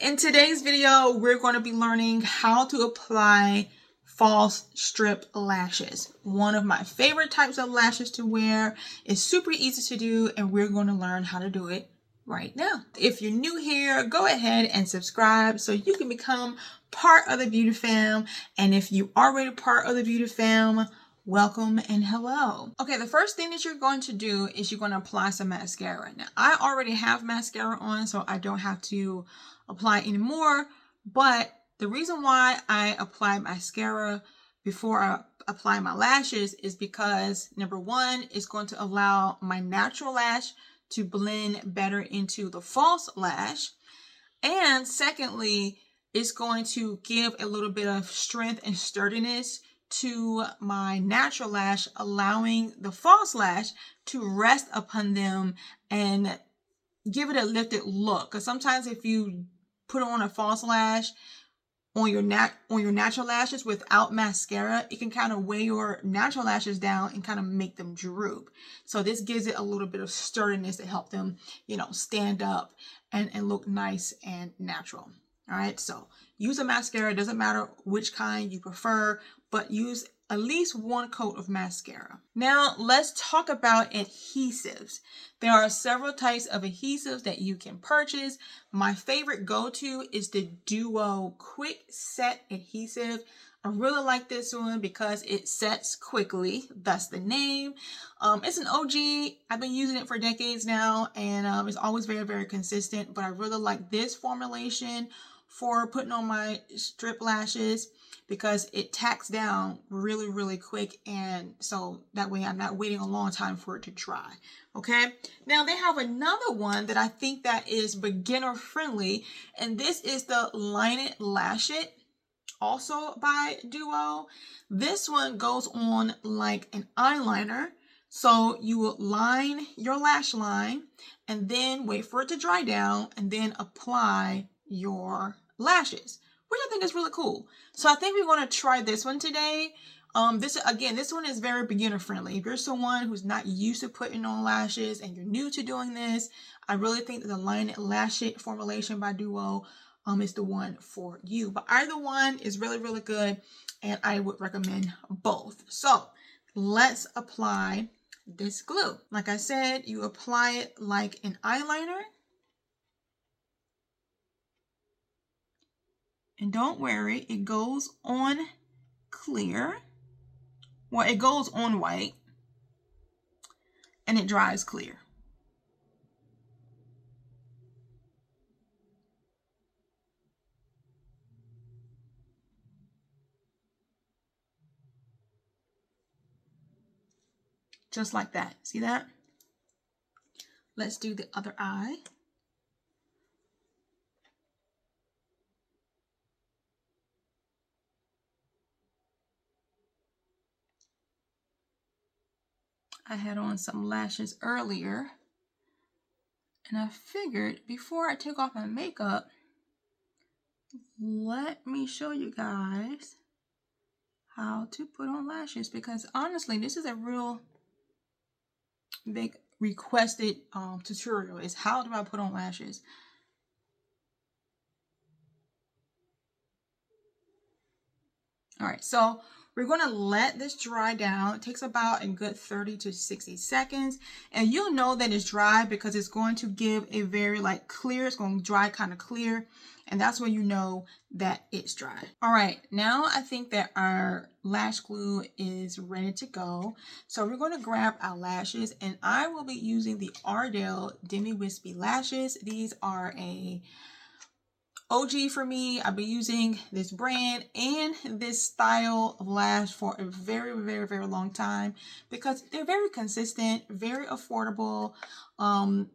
In today's video, we're going to be learning how to apply false strip lashes. One of my favorite types of lashes to wear. It's super easy to do, and we're going to learn how to do it right now. If you're new here, go ahead and subscribe so you can become part of the beauty fam. And if you are already part of the beauty fam, welcome and hello. Okay, the first thing that you're going to do is you're going to apply some mascara. Now, I already have mascara on, so I don't have to apply anymore. But the reason why I apply mascara before I apply my lashes is because number one, it's going to allow my natural lash to blend better into the false lash. And secondly, it's going to give a little bit of strength and sturdiness to my natural lash, allowing the false lash to rest upon them and give it a lifted look. Because sometimes if you put on a false lash on your natural lashes without mascara, it can kind of weigh your natural lashes down and kind of make them droop. So this gives it a little bit of sturdiness to help them, stand up and look nice and natural. All right, so use a mascara. It doesn't matter which kind you prefer, but use at least one coat of mascara. Now let's talk about adhesives. There are several types of adhesives that you can purchase. My favorite go-to is the Duo Quick Set Adhesive. I really like this one because it sets quickly. That's the name. It's an OG. I've been using it for decades now, and it's always very, very consistent. But I really like this formulation for putting on my strip lashes because it tacks down really, really quick. And so that way I'm not waiting a long time for it to dry. Okay. Now they have another one that I think that is beginner friendly. And this is the Line It Lash It, also by Duo. This one goes on like an eyeliner. So you will line your lash line and then wait for it to dry down and then apply your lashes, which I think is really cool. So I think we're going to try this one today. This one is very beginner friendly. If you're someone who's not used to putting on lashes and you're new to doing this, I really think that the Line It Lash It formulation by Duo is the one for you. But either one is really, really good, and I would recommend both. So let's apply this glue. Like I said, you apply it like an eyeliner. And don't worry, it goes on clear. Well, it goes on white and it dries clear. Just like that. See that? Let's do the other eye. I had on some lashes earlier, and I figured before I take off my makeup, let me show you guys how to put on lashes, because honestly, this is a real big requested tutorial, is how do I put on lashes. All right, so we're going to let this dry down. It takes about a good 30 to 60 seconds. And you'll know that it's dry because it's going to give a very clear, it's going to dry kind of clear. And that's when you know that it's dry. All right, now I think that our lash glue is ready to go. So we're going to grab our lashes, and I will be using the Ardell Demi Wispy lashes. These are a OG for me. I've been using this brand and this style of lash for a very, very, very long time because they're very consistent, very affordable.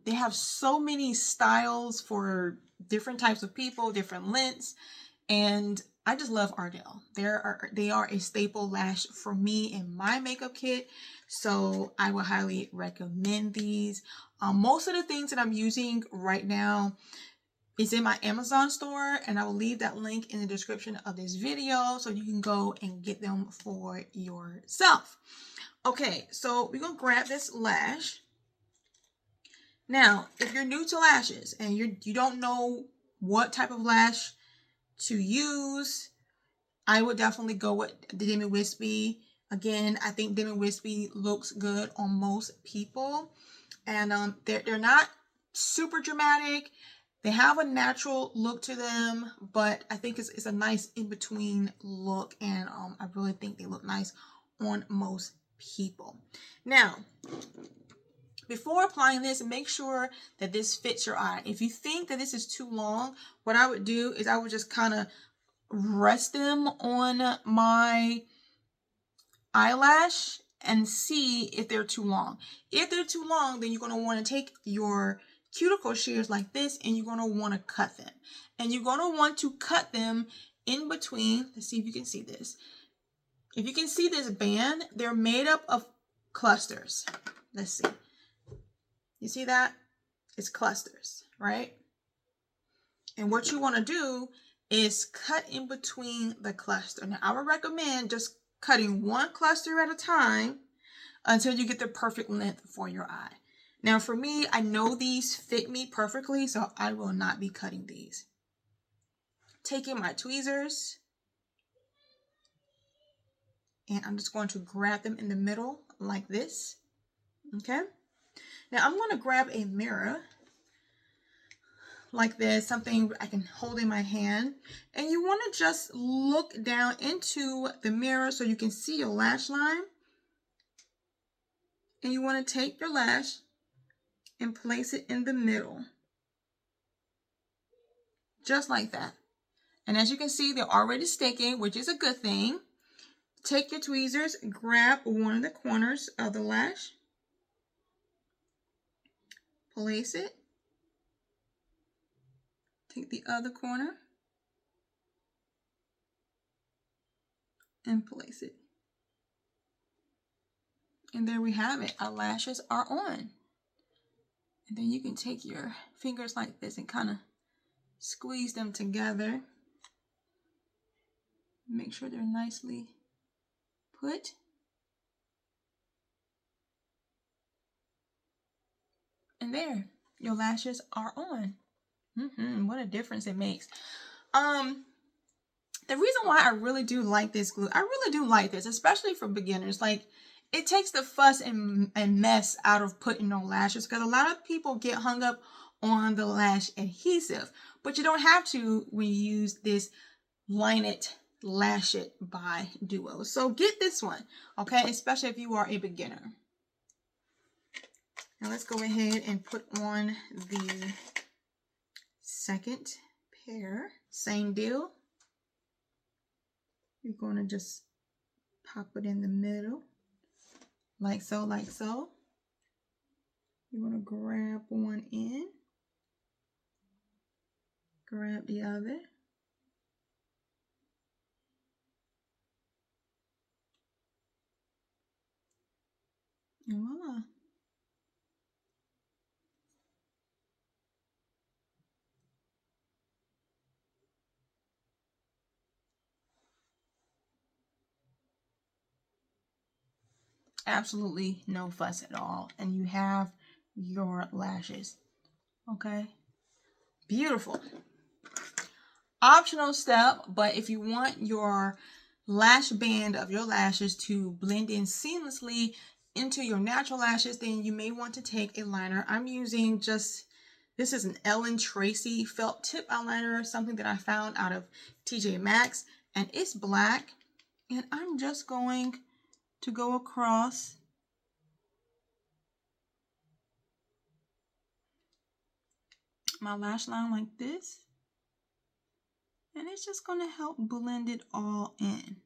They have so many styles for different types of people, different lengths, and I just love Ardell. They are a staple lash for me in my makeup kit, so I would highly recommend these. Most of the things that I'm using right now is in my Amazon store, and I will leave that link in the description of this video so you can go and get them for yourself. Okay, so we're going to grab this lash. Now, if you're new to lashes and you don't know what type of lash to use, I would definitely go with the Demi Wispy. Again, I think Demi Wispy looks good on most people. And they're not super dramatic. They have a natural look to them, but I think it's a nice in-between look, and I really think they look nice on most people. Now, before applying this, make sure that this fits your eye. If you think that this is too long, what I would do is I would just kind of rest them on my eyelash and see if they're too long. If they're too long, then you're going to want to take your cuticle shears like this, and you're going to want to cut them. And you're going to want to cut them in between. Let's see if you can see this. If you can see this band, they're made up of clusters. Let's see. You see that? It's clusters, right? And what you want to do is cut in between the cluster. Now, I would recommend just cutting one cluster at a time until you get the perfect length for your eye. Now, for me, I know these fit me perfectly, so I will not be cutting these. Taking my tweezers, and I'm just going to grab them in the middle like this. Okay? Now, I'm going to grab a mirror like this, something I can hold in my hand. And you want to just look down into the mirror so you can see your lash line. And you want to take your lash and place it in the middle. Just like that. And as you can see, they're already sticking, which is a good thing. Take your tweezers, grab one of the corners of the lash. Place it. Take the other corner and place it. And there we have it. Our lashes are on. And then you can take your fingers like this and kind of squeeze them together. Make sure they're nicely put. And there, your lashes are on. What a difference it makes. The reason why I really do like this glue, I really do like this, especially for beginners. Like, it takes the fuss and mess out of putting on lashes, because a lot of people get hung up on the lash adhesive, but you don't have to when you use this Line It Lash It by Duo. So get this one, okay, especially if you are a beginner. Now let's go ahead and put on the second pair. Same deal. You're going to just pop it in the middle, like so, like so. You want to grab one end, grab the other. And voila. Absolutely no fuss at all. And you have your lashes. Okay. Beautiful. Optional step, but if you want your lash band of your lashes to blend in seamlessly into your natural lashes, then you may want to take a liner. I'm using this is an Ellen Tracy felt tip eyeliner, something that I found out of TJ Maxx, and it's black. And I'm just going to go across my lash line like this. And it's just going to help blend it all in.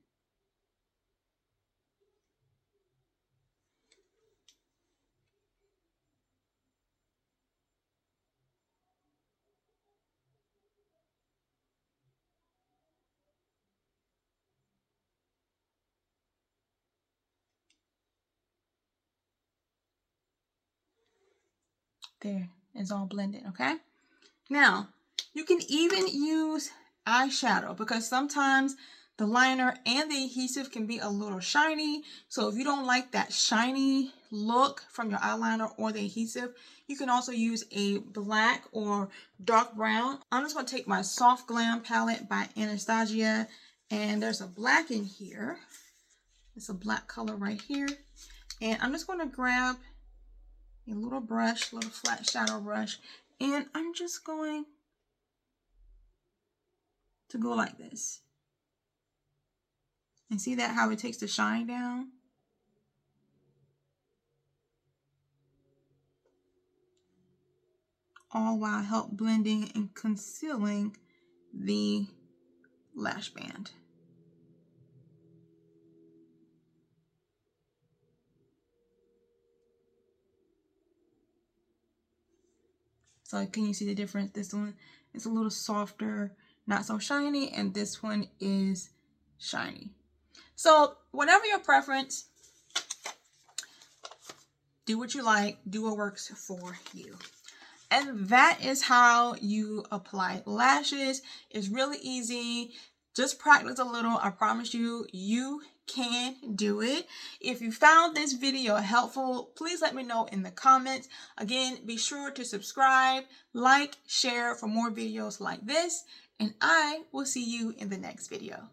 There, it's all blended, okay? Now, you can even use eyeshadow, because sometimes the liner and the adhesive can be a little shiny. So if you don't like that shiny look from your eyeliner or the adhesive, You can also use a black or dark brown. I'm just going to take my Soft Glam palette by Anastasia, and there's a black in here. It's a black color right here. And I'm just going to grab a little brush, little flat shadow brush, and I'm just going to go like this. And see that how it takes the shine down? All while help blending and concealing the lash band. So can you see the difference? This one is a little softer, not so shiny, and this one is shiny. So whatever your preference, do what you like, do what works for you. And that is how you apply lashes. It's really easy. Just practice a little. I promise you, you can do it. If you found this video helpful, please let me know in the comments. Again, be sure to subscribe, like, share for more videos like this, and I will see you in the next video.